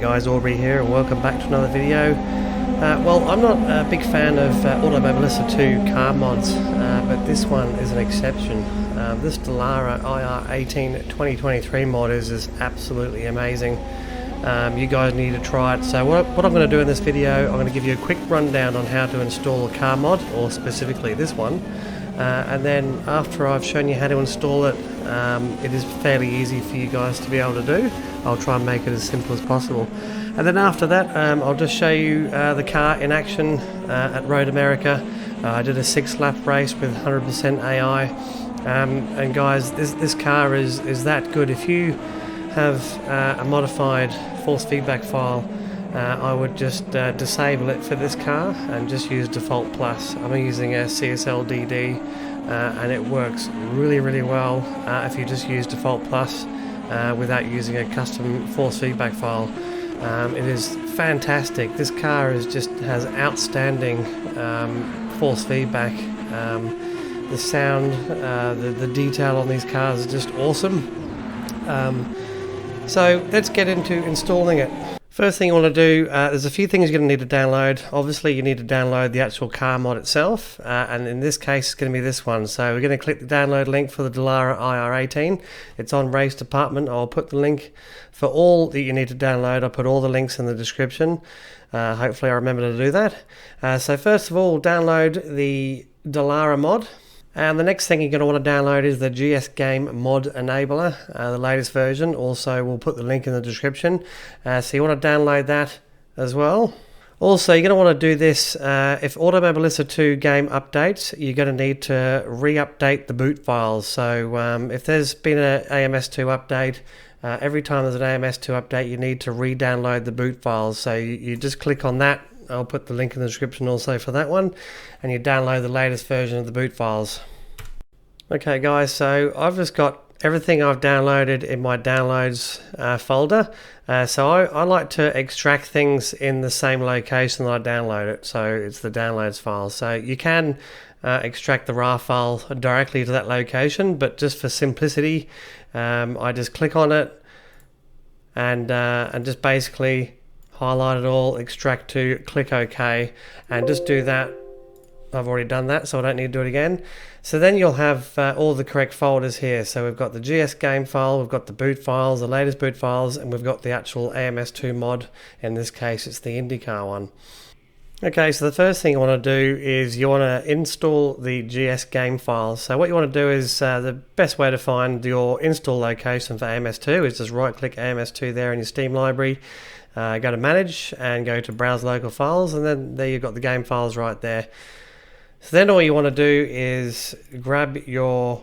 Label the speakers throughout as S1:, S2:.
S1: guys, Aubrey here and welcome back to another video. Well, I'm not a big fan of Automobilista 2 car mods, but this one is an exception. This Dallara IR18 2023 mod is absolutely amazing. You guys need to try it. So what I'm going to do in this video, I'm going to give you a quick rundown on how to install a car mod, or specifically this one. And then after I've shown you how to install it, it is fairly easy for you guys to be able to do. I'll try and make it as simple as possible. And then after that, I'll just show you the car in action at Road America. I did a 6-lap race with 100% AI. And guys, this car is that good. If you have a modified force feedback file, I would just disable it for this car and just use default plus. I'm using a CSL DD and it works really well if you just use default plus without using a custom force feedback file. It is fantastic. This car has outstanding force feedback. The sound, the detail on these cars is just awesome. So let's get into installing it. First thing you want to do, there's a few things you're going to need to download. Obviously you need to download the actual car mod itself, and in this case it's going to be this one. So we're going to click the download link for the Dallara IR18. It's on Race Department. I'll put the link for all that you need to download. I'll put all the links in the description. Hopefully I remember to do that. So first of all, download the Dallara mod. And the next thing you're going to want to download is the JSGME Mod enabler, the latest version. Also, we'll put the link in the description. So you want to download that as well. Also, you're going to want to do this if Automobilista 2 game updates. You're going to need to re-update the boot files. So if there's been an AMS2 update, every time there's an AMS2 update, you need to re-download the boot files. So you just click on that. I'll put the link in the description also for that one, and you download the latest version of the boot files. Okay guys, so I've just got everything I've downloaded in my downloads folder. So I like to extract things in the same location that I download it, so it's the downloads file. So you can extract the RAR file directly to that location, but just for simplicity, I just click on it and just basically highlight it all, extract to, click OK, and just do that. I've already done that, so I don't need to do it again. So then you'll have all the correct folders here. So we've got the JSGME file, we've got the boot files, the latest boot files, and we've got the actual AMS2 mod. In this case, it's the Indycar one. Okay, so the first thing you want to do is you want to install the JSGME file. So what you want to do is the best way to find your install location for AMS2 is just right-click AMS2 there in your Steam library. Go to Manage and go to Browse Local Files, and then there you've got the game files right there. So then all you want to do is grab your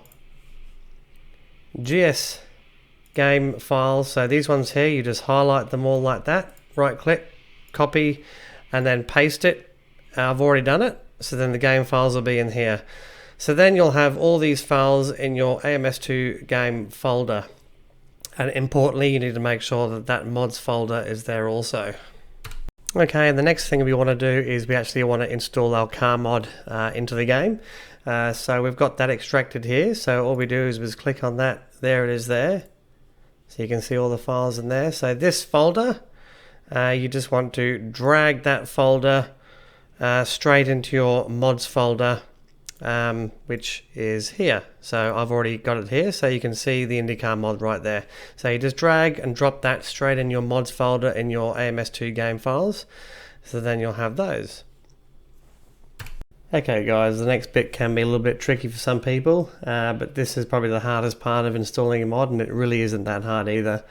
S1: JSGME files. So these ones here, you just highlight them all like that, right click, copy, and then paste it. I've already done it, so then the game files will be in here. So then you'll have all these files in your AMS2 game folder. And importantly, you need to make sure that that mods folder is there also. Okay, and the next thing we want to do is we actually want to install our car mod into the game. So we've got that extracted here. So all we do is just click on that. There it is there. So you can see all the files in there. So this folder, you just want to drag that folder straight into your mods folder, which is here. So I've already got it here, so you can see the Indycar mod right there. So you just drag and drop that straight in your mods folder in your AMS2 game files, so then you'll have those. Okay guys, the next bit can be a little bit tricky for some people, but this is probably the hardest part of installing a mod, and it really isn't that hard either.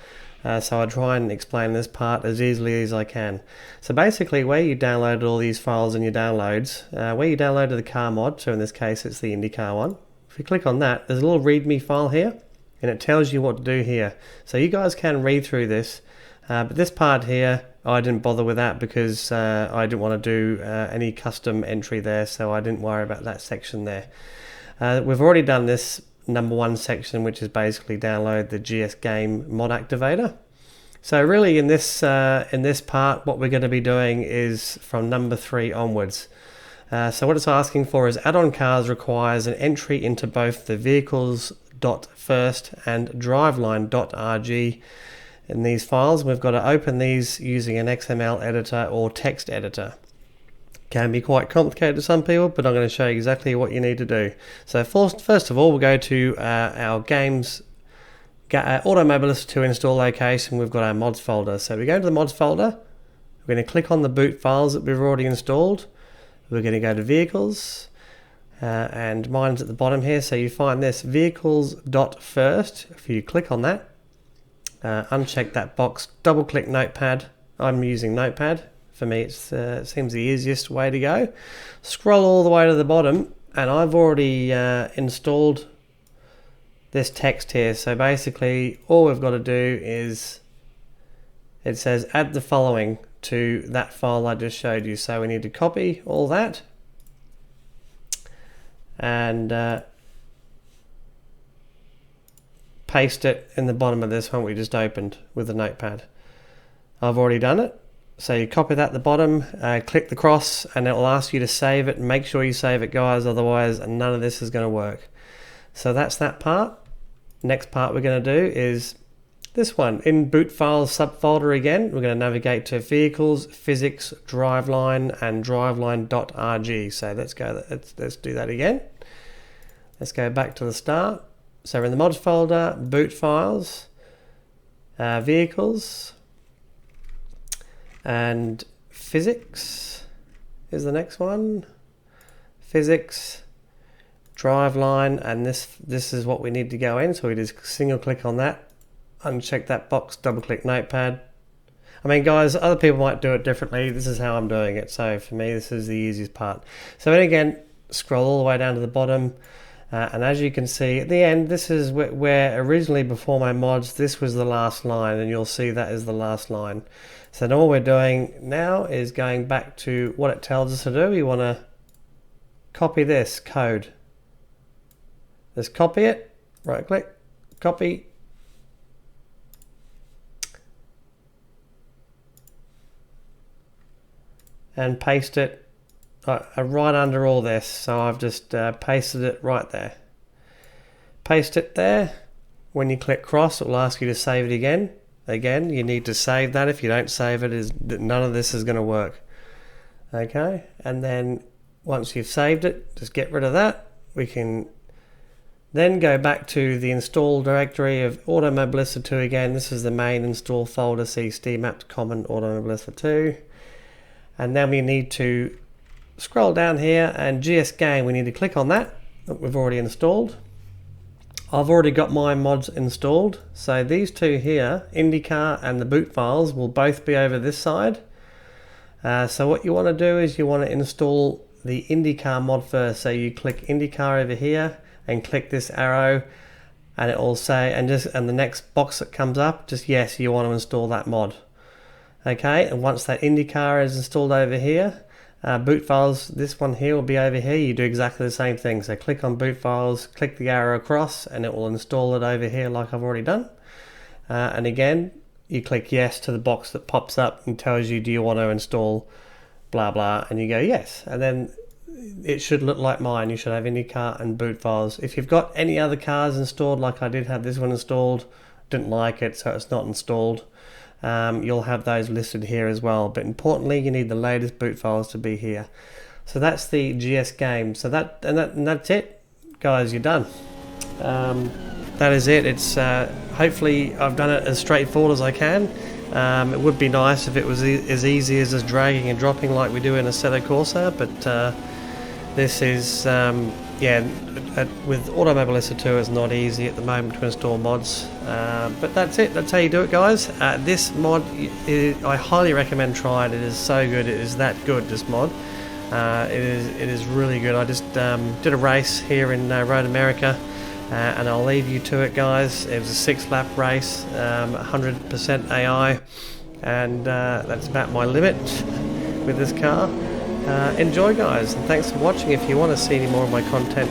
S1: So I try and explain this part as easily as I can. So basically, where you downloaded all these files in your downloads, where you downloaded the car mod, so in this case it's the Indycar one, if you click on that, there's a little readme file here, and it tells you what to do here. So you guys can read through this, but this part here, I didn't bother with that because I didn't want to do any custom entry there, so I didn't worry about that section there. We've already done this number 1 section, which is basically download the JSGME Mod activator. So really in this part, what we're going to be doing is from number 3 onwards. So what it's asking for is Addon cars requires an entry into both the vehiclelist.lst and driveline.rg in these files. We've got to open these using an XML editor or text editor. Can be quite complicated to some people, but I'm going to show you exactly what you need to do. So first of all, we'll go to our games Automobilista 2 install location. We've got our mods folder. So we go to the mods folder. We're going to click on the boot files that we've already installed. We're going to go to vehicles, and mine's at the bottom here. So you find this vehicles.first. If you click on that, uncheck that box, double click Notepad. I'm using Notepad. For me, it seems the easiest way to go. Scroll all the way to the bottom, and I've already installed this text here. So basically, all we've got to do is, it says add the following to that file I just showed you. So we need to copy all that and paste it in the bottom of this one we just opened with the Notepad. I've already done it. So you copy that at the bottom, click the cross, and it will ask you to save it. Make sure you save it, guys, otherwise none of this is going to work. So that's that part. Next part we're going to do is this one. In Bootfiles subfolder again, we're going to navigate to Vehicles, Physics, Driveline, and driveline.rg. So let's do that again. Let's go back to the start. So we're in the Mods folder, Bootfiles, Vehicles, and Physics is the next one. Physics, Driveline, and this is what we need to go in. So we just single click on that, uncheck that box, double click Notepad. I mean, guys, other people might do it differently. This is how I'm doing it. So for me, this is the easiest part. So then again, scroll all the way down to the bottom. And as you can see at the end, this is where originally before my mods, this was the last line, and you'll see that is the last line. So now all we're doing now is going back to what it tells us to do. We want to copy this code. Let's copy it, right click, copy. And paste it right under all this. So I've just pasted it right there. Paste it there. When you click cross, it will ask you to save it again. Again, you need to save that. If you don't save it, none of this is going to work. Okay, and then once you've saved it, just get rid of that. We can then go back to the install directory of Automobilista 2 again. This is the main install folder, CSD mapped common Automobilista 2. And then we need to scroll down here, and JSGME, we need to click on that we've already installed. I've already got my mods installed. So these two here, Indycar and the Bootfiles, will both be over this side. So what you want to do is you want to install the Indycar mod first. So you click Indycar over here and click this arrow, and it will say, and the next box that comes up, just yes, you want to install that mod. Okay, and once that Indycar is installed over here, Bootfiles, this one here will be over here. You do exactly the same thing. So click on Bootfiles, click the arrow across, and it will install it over here like I've already done. And again, you click yes to the box that pops up and tells you, do you want to install blah blah, and you go yes, and then it should look like mine. You should have Indycar and Bootfiles. If you've got any other cars installed, like I did have this one installed, didn't like it, so it's not installed. You'll have those listed here as well, but importantly you need the latest Bootfiles to be here. So that's the JSGME. So that's it, guys. You're done. That is it. It's hopefully I've done it as straightforward as I can. It would be nice if it was as easy as just dragging and dropping like we do in Assetto Corsa, but this is with Automobilista 2 it's not easy at the moment to install mods, but that's it. That's how you do it, guys. This mod, I highly recommend trying. It is so good. It is that good, this mod. It is really good. I just did a race here in Road America, and I'll leave you to it, guys. It was a 6-lap race, 100% AI, and that's about my limit with this car. Enjoy, guys, and thanks for watching. If you want to see any more of my content,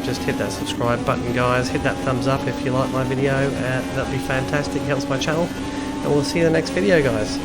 S1: just hit that subscribe button, guys. Hit that thumbs up if you like my video. That'd be fantastic. It helps my channel, and we'll see you in the next video, guys.